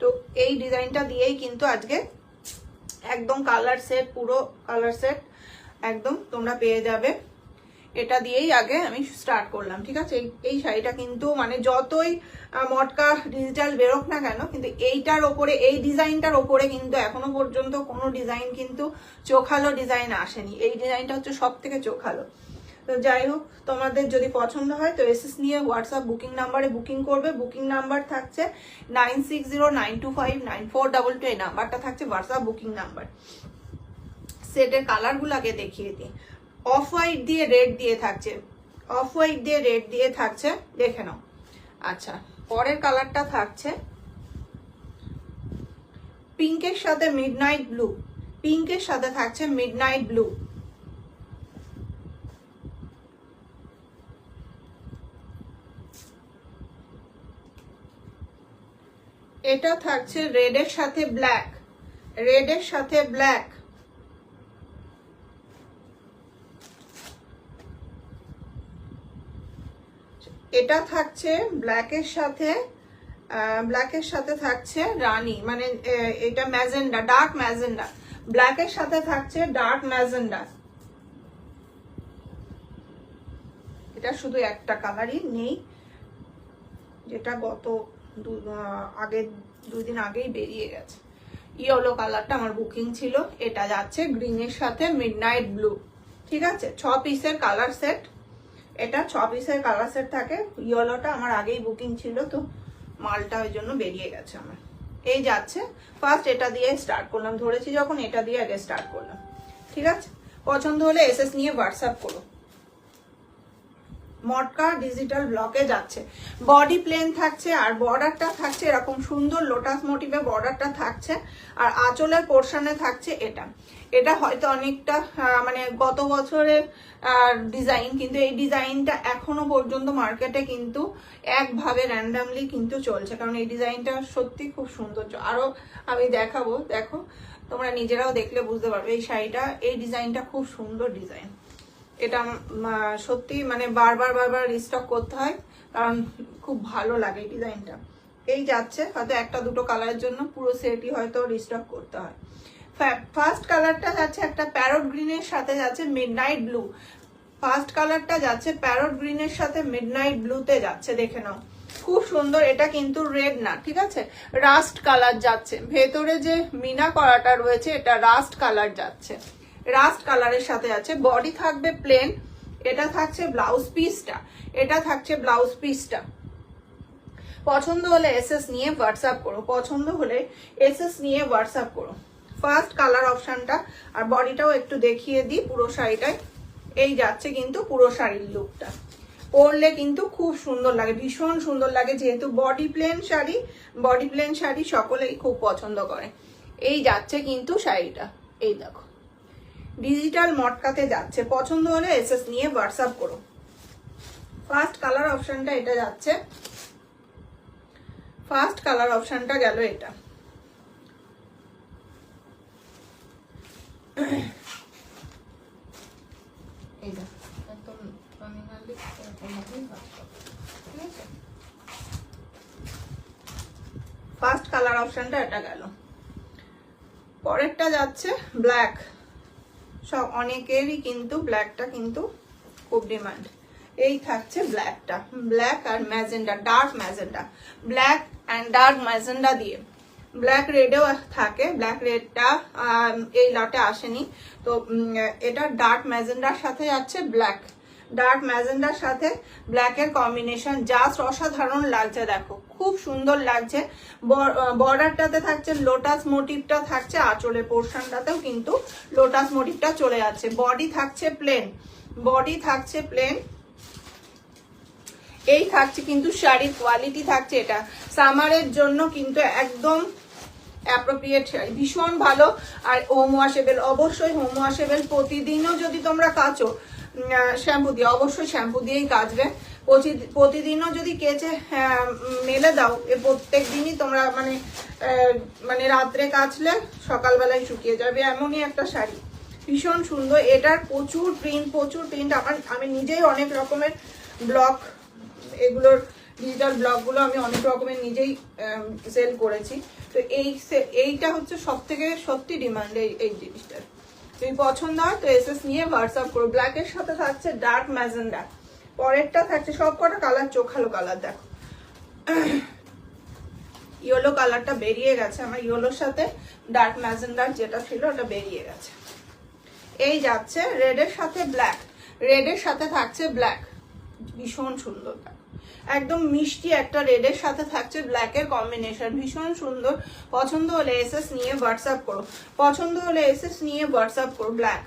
তো এই ডিজাইনটা দিয়েই কিন্তু আজকে একদম কালার সেট, পুরো কালার সেট একদম তোমরা পেয়ে যাবে। এটা দিয়েই আগে আমি স্টার্ট করলাম, ঠিক আছে। এই শাড়িটা কিন্তু মানে যতই মটকা ডিজিটাল বেরোক না কেন, কিন্তু এইটার ওপরে, এই ডিজাইনটার ওপরে কিন্তু এখনো পর্যন্ত কোনো ডিজাইন কিন্তু চোখালো ডিজাইন আসেনি। এই ডিজাইনটা হচ্ছে সব থেকে চোখালো। তো যাই হোক, তোমাদের যদি পছন্দ হয় তো এসএস নিয়ে হোয়াটসঅ্যাপ বুকিং নাম্বারে বুকিং করবে। বুকিং নাম্বার থাকছে 9609259422, এই নাম্বারটা থাকছে হোয়াটসঅ্যাপ বুকিং নাম্বার। সেটের কালারগুলো আগে দেখিয়ে দিই। অফ হোয়াইট দিয়ে রেড দিয়ে থাকছে, অফ হোয়াইট দিয়ে রেড দিয়ে থাকছে, দেখে নাও। আচ্ছা, পরের কালারটা থাকছে পিঙ্কের সাথে মিডনাইট ব্লু, পিঙ্কের সাথে থাকছে মিডনাইট ব্লু। এটা থাকছে রেডের সাথে ব্ল্যাক, রেডের সাথে ব্ল্যাক। এটা থাকছে ব্ল্যাকের সাথে, ব্ল্যাকের সাথে থাকছে রানী, মানে এটা ম্যাজেন্ডা, ডার্ক ম্যাজেন্ডা। ব্ল্যাকের সাথে থাকছে ডার্ক ম্যাজেন্ডা। এটা শুধু একটা কালারই নেই, যেটা গত আগে 2 দিন আগেই বেরিয়ে গেছে। ইয়েলো কালারটা আমার বুকিং ছিল। এটা যাচ্ছে গ্রিনের সাথে মিডনাইট ব্লু, ঠিক আছে। 6 পিসের কালার সেট, এটা 6 পিসের কালার সেট থাকে। ইয়েলোটা আমার আগেই বুকিং ছিল, তো মালটা ওই জন্য বেরিয়ে গেছে আমার। এই যাচ্ছে, ফার্স্ট এটা দিয়ে স্টার্ট করলাম, ধরেছি যখন এটা দিয়ে আগে স্টার্ট করলাম, ঠিক আছে। পছন্দ হলে এসএস নিয়ে হোয়াটসঅ্যাপ করো। মটকা ডিজিটাল ব্লকে যাচ্ছে, বডি প্লেন থাকছে, আর বর্ডারটা থাকছে এরকম সুন্দর লোটাস মোটিভে বর্ডারটা থাকছে, আর আঁচলের পোর্শনে থাকছে এটা। এটা হয়তো অনেকটা মানে গত বছরের ডিজাইন, কিন্তু এই ডিজাইনটা এখনো পর্যন্ত মার্কেটে কিন্তু একভাবে র্যান্ডামলি কিন্তু চলছে, কারণ এই ডিজাইনটা সত্যি খুব সুন্দর। আরো আমি দেখাবো, দেখো তোমরা নিজেরাও দেখলে বুঝতে পারবে। এই শাড়িটা, এই ডিজাইনটা খুব সুন্দর ডিজাইন। এটা সত্যি মানে বারবার রিস্টক করতে হয়, কারণ খুব ভালো লাগে এই ডিজাইনটা। এই যাচ্ছে, হয়তো একটা দুটো কালারের জন্য পুরো সেটই হয়তো রিস্টক করতে হয়। ফার্স্ট কালারটা যাচ্ছে একটা প্যারট গ্রিনের সাথে যাচ্ছে মিডনাইট ব্লু। ফার্স্ট কালারটা যাচ্ছে প্যারট গ্রিনের সাথে মিডনাইট ব্লুতে যাচ্ছে, দেখে নাও খুব সুন্দর। এটা কিন্তু রেড না, ঠিক আছে, রাস্ট কালার যাচ্ছে। ভেতরে যে মিনা করাটা রয়েছে এটা রাস্ট কালার যাচ্ছে, রাস্ট কালারের সাথে আছে। বডি থাকবে প্লেন, এটা থাকছে ব্লাউজ পিসটা, এটা থাকছে ব্লাউজ পিসটা। পছন্দ হলে এসএস নিয়ে হোয়াটসঅ্যাপ করো, পছন্দ হলে এসএস নিয়ে হোয়াটসঅ্যাপ করো। ফার্স্ট কালার অপশনটা, আর বডিটাও একটু দেখিয়ে দিই পুরো শাড়িটায়। এই যাচ্ছে কিন্তু পুরো শাড়ির লুকটা, পরলে কিন্তু খুব সুন্দর লাগে, ভীষণ সুন্দর লাগে। যেহেতু body plain sari, body plain sari সকলেই খুব পছন্দ করে। এই যাচ্ছে কিন্তু শাড়িটা, এই দেখো ডিজিটাল মটকাতে যাচ্ছে। পছন্দ হলে এসএস নিয়ে হোয়াটসঅ্যাপ করো। ফার্স্ট কালার অপশনটা এটা যাচ্ছে, ফার্স্ট কালার অপশনটা গেল এটা। ফার্স্ট কালার অপশনটা এটা গেল। পরেরটা যাচ্ছে ব্ল্যাক। সব অনেকেরই কিন্তু ব্ল্যাকটা কিন্তু খুব ডিমান্ড। এই থাকছে ব্ল্যাকটা, ব্ল্যাক আর magenta, dark magenta, black and dark magenta দিয়ে। ব্ল্যাক রেডেও থাকে, ব্ল্যাক রেডটা এই লটে আসেনি, তো এটা ডার্ক ম্যাজেন্ডার সাথে যাচ্ছে ব্ল্যাক, ডার্ক ম্যাজেন্ডার সাথে ব্ল্যাকের কম্বিনেশন জাস্ট অসাধারণ লাগছে, দেখো খুব সুন্দর লাগছে। বর্ডারটাতে থাকছে লোটাস মোটিভটা থাকছে, আঁচলের পোর্শনটাতেও কিন্তু লোটাস মোটিভটা চলে যাচ্ছে। বডি থাকছে প্লেন, বডি থাকছে প্লেন। এই থাকছে কিন্তু শাড়ির কোয়ালিটি থাকছে, এটা সামারের জন্য কিন্তু একদম অ্যাপ্রোপ্রিয়েট শাড়ি, ভীষণ ভালো। আর হোম ওয়াশেবল, অবশ্যই হোম ওয়াশেবল। প্রতিদিনও যদি তোমরা কাচো শ্যাম্পু দিয়ে, অবশ্যই শ্যাম্পু দিয়েই কাচবে। প্রতিদিনও যদি কেচে মেলে দাও, প্রত্যেক দিনই তোমরা মানে রাত্রে কাচলে সকালবেলায় শুকিয়ে যাবে, এমনই একটা শাড়ি, ভীষণ সুন্দর। এটার প্রচুর প্রিন্ট, প্রচুর প্রিন্ট। আমি নিজেই অনেক রকমের ব্লক এগুলোর ডিজিটাল ব্লগগুলো আমি অনেক রকমের নিজেই সেল করেছি। তো এইটা হচ্ছে সব থেকে সত্যি ডিমান্ড এই জিনিসটা। যদি পছন্দ হয় তো এসএস নিয়ে হোয়াটসঅ্যাপ করো। ব্ল্যাকের সাথে থাকছে ডার্ক ম্যাজেন্ডা, পরেরটা থাকছে সব কটা কালার চোখালো কালার। দেখো ইয়েলো কালারটা বেরিয়ে গেছে আমার, ইয়েলোর সাথে ডার্ক ম্যাজেন্ডার যেটা ছিল ওটা বেরিয়ে গেছে। এই যাচ্ছে রেডের সাথে ব্ল্যাক, রেডের সাথে থাকছে ব্ল্যাক, ভীষণ সুন্দর, একদম মিষ্টি একটা রেডের সাথে থাকছে ব্ল্যাকের কম্বিনেশন, ভীষণ সুন্দর। পছন্দ হলে এসএস নিয়ে হোয়াটসঅ্যাপ করো, পছন্দ হলে এসএস নিয়ে হোয়াটসঅ্যাপ করো। ব্ল্যাক,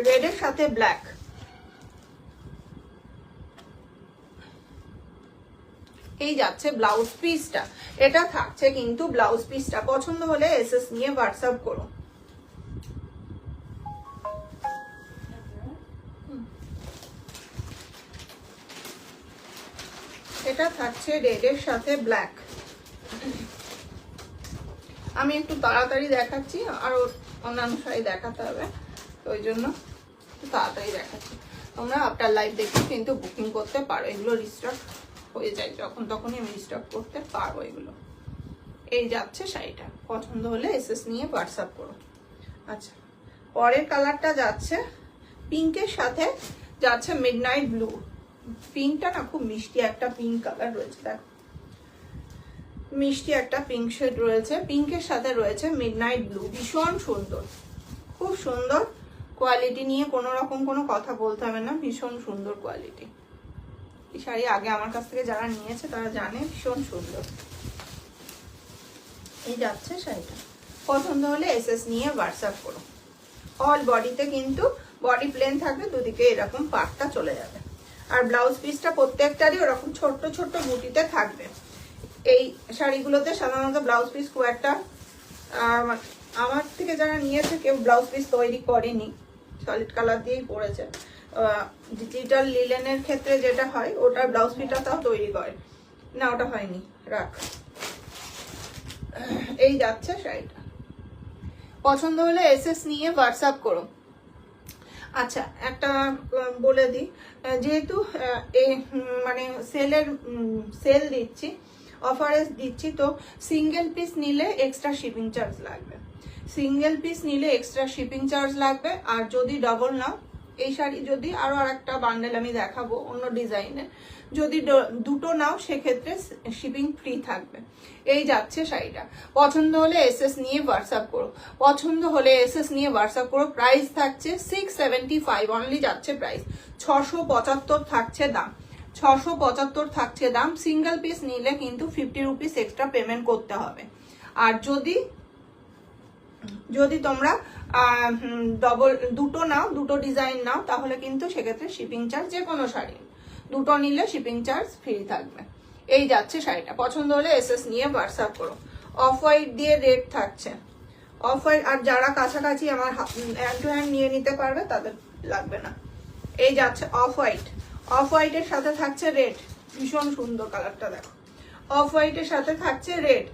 রেডের সাথে ব্ল্যাক। এই যাচ্ছে ব্লাউজ পিসটা, এটা থাকছে কিন্তু ব্লাউজ পিসটা। পছন্দ হলে এসএস নিয়ে হোয়াটসঅ্যাপ করো। এটা থাকছে রেডের সাথে ব্ল্যাক। আমি একটু তাড়াতাড়ি দেখাচ্ছি, আর অন্যান্য শাড়ি দেখাতে হবে, তো ওই জন্য তাড়াতাড়ি দেখাচ্ছি। তোমরা আফটার লাইভ দেখে কিন্তু বুকিং করতে পারো, এগুলো রিস্টক হয়ে যায় যখন তখনই আমি রিস্টক করতে পারবো এগুলো। এই যাচ্ছে শাড়িটা, পছন্দ হলে এসএস নিয়ে হোয়াটসঅ্যাপ করো। আচ্ছা, পরের কালারটা যাচ্ছে পিঙ্কের সাথে যাচ্ছে মিডনাইট ব্লু। পিঙ্কটা না খুব মিষ্টি একটা পিঙ্ক কালার রয়েছে, দেখো মিষ্টি একটা পিঙ্ক শেড রয়েছে, পিঙ্কের সাথে রয়েছে মিডনাইট ব্লু, ভীষণ সুন্দর, খুব সুন্দর কোয়ালিটি নিয়ে কোনো রকম কোনো কথা বলতে হবে না, ভীষণ সুন্দর কোয়ালিটি। এই শাড়ি আগে আমার কাছ থেকে যারা নিয়েছে তারা জানে ভীষণ সুন্দর। এই যাচ্ছে শাড়িটা, পছন্দ হলে এসএস নিয়ে হোয়াটসঅ্যাপ করো। অল বডিতে কিন্তু বডি প্লেন থাকবে, দুদিকে এরকম পাটটা চলে যাবে, আর ব্লাউজ পিসটা প্রত্যেকটারই ওরকম ছোট্ট ছোট্ট বুটিতে থাকবে। এই শাড়িগুলোতে সাধারণত ব্লাউজ পিস খুব একটা, আমার থেকে যারা নিয়েছে কেউ ব্লাউজ পিস তৈরি করেনি, সলিড কালার দিয়েই পরেছে। ডিজিটাল লিলেনের ক্ষেত্রে যেটা হয় ওটার ব্লাউজ পিসটা তাও তৈরি করে না, ওটা হয়নি, রাখ। এই যাচ্ছে শাড়িটা, পছন্দ হলে এসএস নিয়ে হোয়াটসঅ্যাপ করো। আচ্ছা, একটা বলে দিই, যেহেতু এই মানে সেল দিচ্ছি, অফারে দিচ্ছি, তো সিঙ্গেল পিস নিলে এক্সট্রা শিপিং চার্জ লাগবে, সিঙ্গেল পিস নিলে এক্সট্রা শিপিং চার্জ লাগবে। আর যদি ডবল নাও, এই শাড়ি যদি আরো আরেকটা বান্ডেল আমি দেখাবো অন্য ডিজাইনের, যদি দুটো নাও সেক্ষেত্রে শিপিং ফ্রি থাকবে। এই যাচ্ছে শাড়িটা, পছন্দ হলে এসএস নিয়ে হোয়াটসঅ্যাপ করো, পছন্দ হলে এসএস নিয়ে হোয়াটসঅ্যাপ করো। প্রাইস থাকছে 675 অনলি যাচ্ছে প্রাইস, 675 থাকছে দাম, 675 থাকছে দাম। সিঙ্গেল পিস নিলে কিন্তু 50 রুপিস এক্সট্রা পেমেন্ট করতে হবে। আর যদি তোমরা দুটো নাও, দুটো ডিজাইন নাও, তাহলে কিন্তু সেক্ষেত্রে শিপিং চার্জ, যে কোনো শাড়ি দুটো নিলে শিপিং চার্জ ফ্রি থাকবে। এই যাচ্ছে শাড়িটা, পছন্দ হলে এসএস নিয়ে হোয়াটসঅ্যাপ করো। অফ হোয়াইট দিয়ে রেড থাকছে, অফ হোয়াইট, আর যারা কাছাকাছি আমার হ্যান্ড টু হ্যান্ড নিয়ে নিতে পারবে তাদের লাগবে না। এই যাচ্ছে অফ হোয়াইট, অফ হোয়াইটের সাথে থাকছে রেড, ভীষণ সুন্দর কালারটা দেখো, অফ হোয়াইটের সাথে থাকছে রেড,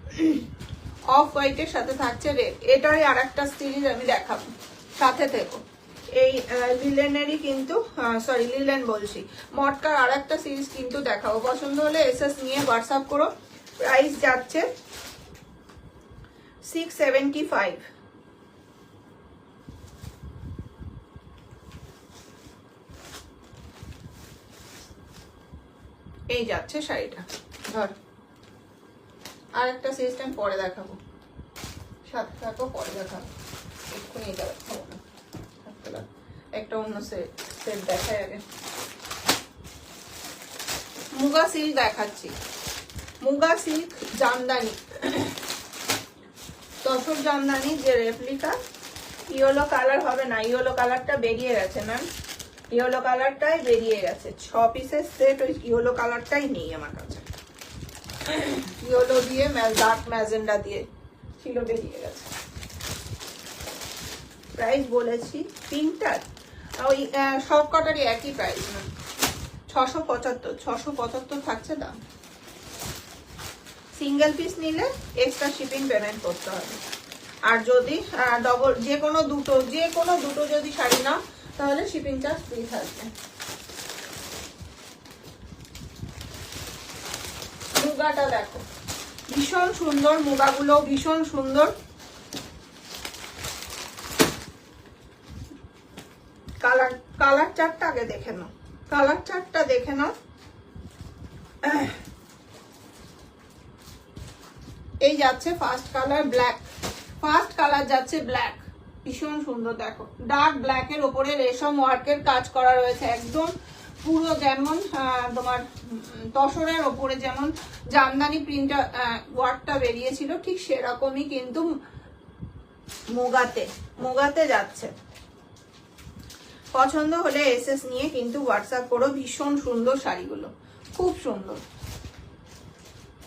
অফ হোয়াইটের সাথে থাকছে রেড। এটারই আর একটা সিরিজ আমি দেখাবো, সাথে থেকো। এই লিলেনেরই কিন্তু, সরি লিলেন বলছি, মটকার আর একটা সিরিজ কিন্তু দেখাবো। পছন্দ হলে এসএস নিয়ে হোয়াটসঅ্যাপ করো। প্রাইস যাচ্ছে 675। এই যাচ্ছে শাড়িটা, ধর আর একটা সিস্টেম পরে দেখাবো, সাথে থাকো, পরে দেখাবো, এক্ষুনি এটা দেখাবো না, একটা অন্য সেট দেখাই আগে। মুগা সিল্ক দেখাচ্ছি, মুগা সিল্ক জামদানি, তসর জামদানি যে রেপ্লিকা, ইয়েলো কালার হবে না, ইয়েলো কালারটা বেরিয়ে গেছে ম্যাম, ইয়েলো কালারটাই বেরিয়ে গেছে, 6 পিসের সেট ওই ইয়েলো কালারটাই নেই আমার কাছে, ইয়েলো দিয়ে ডার্ক ম্যাজেন্ডা দিয়ে ছিল, বেরিয়ে গেছে। প্রাইস বলেছি পিঙ্কটার ওই সব কটারই একই প্রাইস না, 675 থাকছে দাম। সিঙ্গেল পিস নিলে এক্সট্রা শিপিং পেমেন্ট করতে হবে। আর যদি ডবল যে কোনো দুটো যদি শাড়ি নাও তাহলে শিপিং চার্জ ফ্রি থাকবে। মুগাটা দেখো, ভীষণ সুন্দর, মুগাগুলো ভীষণ সুন্দর। কালার চার্টটা আগে দেখে নাও, কালার চার্টটা দেখে নাও। এই যাচ্ছে first colour black, first colour যাচ্ছে ব্ল্যাক, ভীষণ সুন্দর। দেখো ডার্ক ব্ল্যাকের ওপরে রেশম ওয়ার্কের কাজ করা রয়েছে, একদম পুরো যেমন তোমার তসরের ওপরে যেমন জামদানি প্রিন্টার ওয়ার্কটা বেরিয়েছিল ঠিক সেরকমই কিন্তু মুগাতে যাচ্ছে। পছন্দ হলে এসএস নিয়ে কিন্তু হোয়াটসঅ্যাপ করো। ভীষণ সুন্দর শাড়িগুলো, খুব সুন্দর,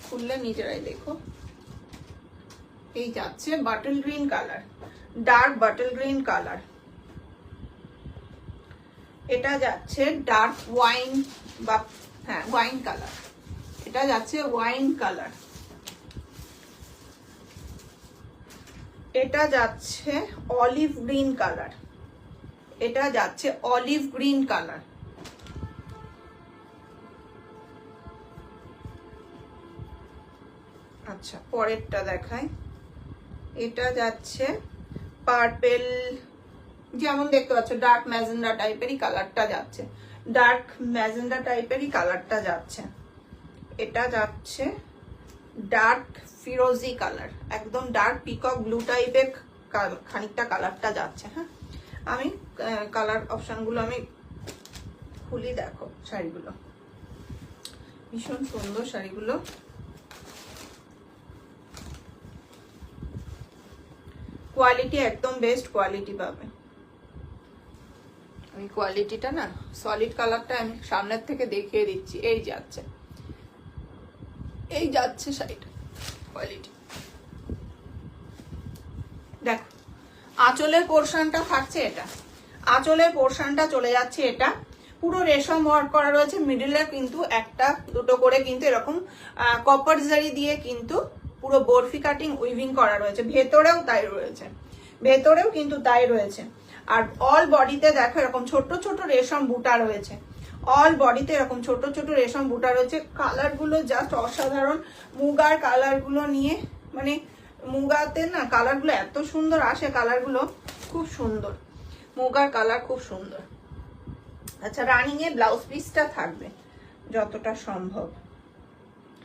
খুললে নিজেরাই দেখো। এই যাচ্ছে bottle green colour, dark bottle green colour. এটা যাচ্ছে ডার্ক ওয়াইন বা হ্যাঁ ওয়াইন কালার, এটা যাচ্ছে ওয়াইন কালার। এটা যাচ্ছে অলিভ গ্রিন কালার, এটা যাচ্ছে অলিভ গ্রিন কালার। আচ্ছা পরেরটা দেখাই। এটা যাচ্ছে পার্পেল, যেমন দেখতে পাচ্ছ ডার্ক ম্যাজেন্ডা টাইপেরই কালারটা যাচ্ছে, ডার্ক ম্যাজেন্ডা টাইপেরই কালারটা যাচ্ছে। এটা যাচ্ছে ডার্ক ফিরোজি কালার, একদম ডার্ক পিকক ব্লু টাইপের খানিকটা কালারটা যাচ্ছে। হ্যাঁ আমি কালার অপশনগুলো আমি খুলি, দেখো শাড়িগুলো ভীষণ সুন্দর শাড়িগুলো। কোয়ালিটি একদম বেস্ট কোয়ালিটি পাবে। আমি কোয়ালিটিটা না সলিড কালারটা আমি সামনের থেকে দেখিয়ে দিচ্ছি। এই যাচ্ছে, এই যাচ্ছে শাড়িটা কোয়ালিটি। দেখো আঁচলের পোর্শনটা থাকছে এটা, আঁচলের পোর্শনটা চলে যাচ্ছে এটা, পুরো রেশম ওয়ার্ক করা রয়েছে। মিডলে কিন্তু একটা দুটো করে কিন্তু এরকম কপার জারি দিয়ে কিন্তু পুরো বরফি কাটিং উইভিং করা রয়েছে, ভেতরেও তাই রয়েছে, ভেতরেও কিন্তু তাই রয়েছে। আর অল বডিতে দেখো এরকম ছোট ছোট রেশম বুটা রয়েছে, অল বডিতে এরকম ছোট ছোট রেশম বুটা রয়েছে। কালারগুলো জাস্ট অসাধারণ, মুগার কালারগুলো নিয়ে মানে মুগাতে না কালারগুলো এত সুন্দর আসে, কালারগুলো খুব সুন্দর, মুগার কালার খুব সুন্দর। আচ্ছা রানিং এ ব্লাউজ পিসটা থাকবে যতটা সম্ভব,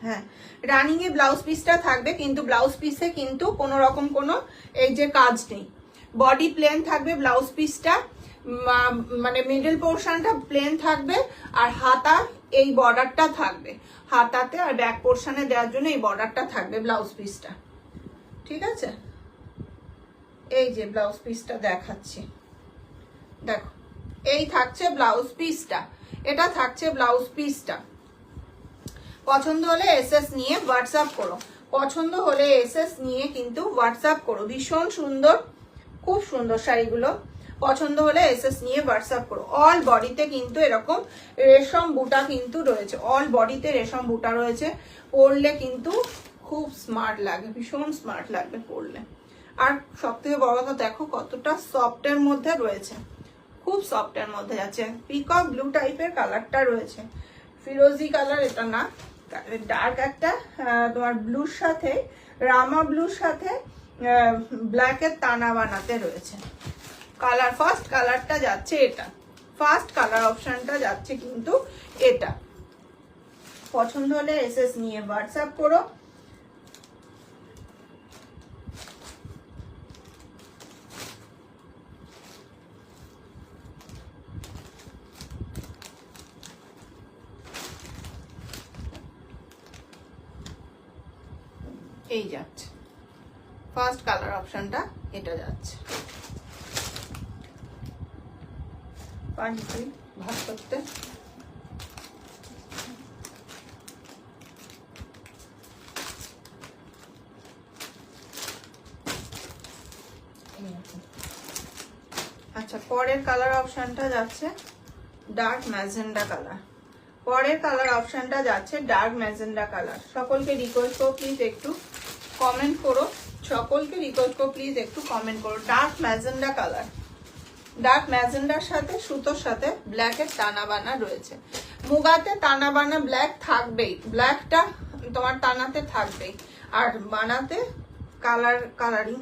হ্যাঁ রানিং এ ব্লাউজ পিসটা থাকবে, কিন্তু ব্লাউজ পিসে কিন্তু কোনো রকম কোনো এই যে কাজ নেই, বডি প্লেন থাকবে ব্লাউজ পিসটা, মানে মিডল পোর্শনটা প্লেন থাকবে, আর হাতা এই বর্ডারটা থাকবে হাতাতে, আর ব্যাক পোর্শনে দেওয়ার জন্য এই বর্ডারটা থাকবে ব্লাউজ পিসটা। ঠিক আছে, এই যে ব্লাউজ পিসটা দেখাচ্ছি, দেখো এই থাকছে ব্লাউজ পিসটা, এটা থাকছে ব্লাউজ পিসটা। পছন্দ হলে এসএস নিয়ে হোয়াটসঅ্যাপ করো, পছন্দ হলে এসএস নিয়ে কিন্তু হোয়াটসঅ্যাপ করো। ভীষণ সুন্দর, খুব সুন্দর শাড়িগুলো, পছন্দ হলে এসএস নিয়ে হোয়াটসঅ্যাপ করো। অল বডিতে কিন্তু এরকম রেশম বুটা কিন্তু রয়েছে, অল বডিতে রেশম বুটা রয়েছে, পরলে কিন্তু খুব স্মার্ট লাগে, ভীষণ স্মার্ট লাগবে পরলে। আর সব থেকে বড় কথা দেখো কতটা সফটের মধ্যে রয়েছে, খুব সফটের মধ্যে যাচ্ছে। পিকক ব্লু টাইপের কালারটা রয়েছে, ফিরোজি কালার এটা না, ডার্ক একটা তোমার ব্লুর সাথে রামা ব্লুর সাথে ব্ল্যাকের টানা বানাতে রয়েছে কালার। ফার্স্ট কালারটা যাচ্ছে এটা, ফার্স্ট কালার অপশনটা যাচ্ছে কিন্তু এটা। পছন্দ হলে এসএস নিয়ে হোয়াটসঅ্যাপ করো। এই যাচ্ছে ফার্স্ট কালার অপশনটা, এটা যাচ্ছে। পানি ভাগ করতে আচ্ছা পরের কালার অপশনটা যাচ্ছে ডার্ক ম্যাজেন্ডা কালার, পরের কালার অপশনটা যাচ্ছে ডার্ক ম্যাজেন্ডা কালার। সকলকে রিকোয়েস্ট করো প্লিজ একটু কমেন্ট করো, সকলকে রিকোয়েস্ট করো প্লিজ একটু কমেন্ট করো। ডার্ক ম্যাজেন্ডা কালার, ডার্ক ম্যাজেন্ডার সাথে সুতোর সাথে ব্ল্যাকের টানা বানা রয়েছে। মুগাতে টানা বানা ব্ল্যাক থাকবেই, ব্ল্যাকটা তোমার টানাতে থাকবেই, আর বানাতে কালারিং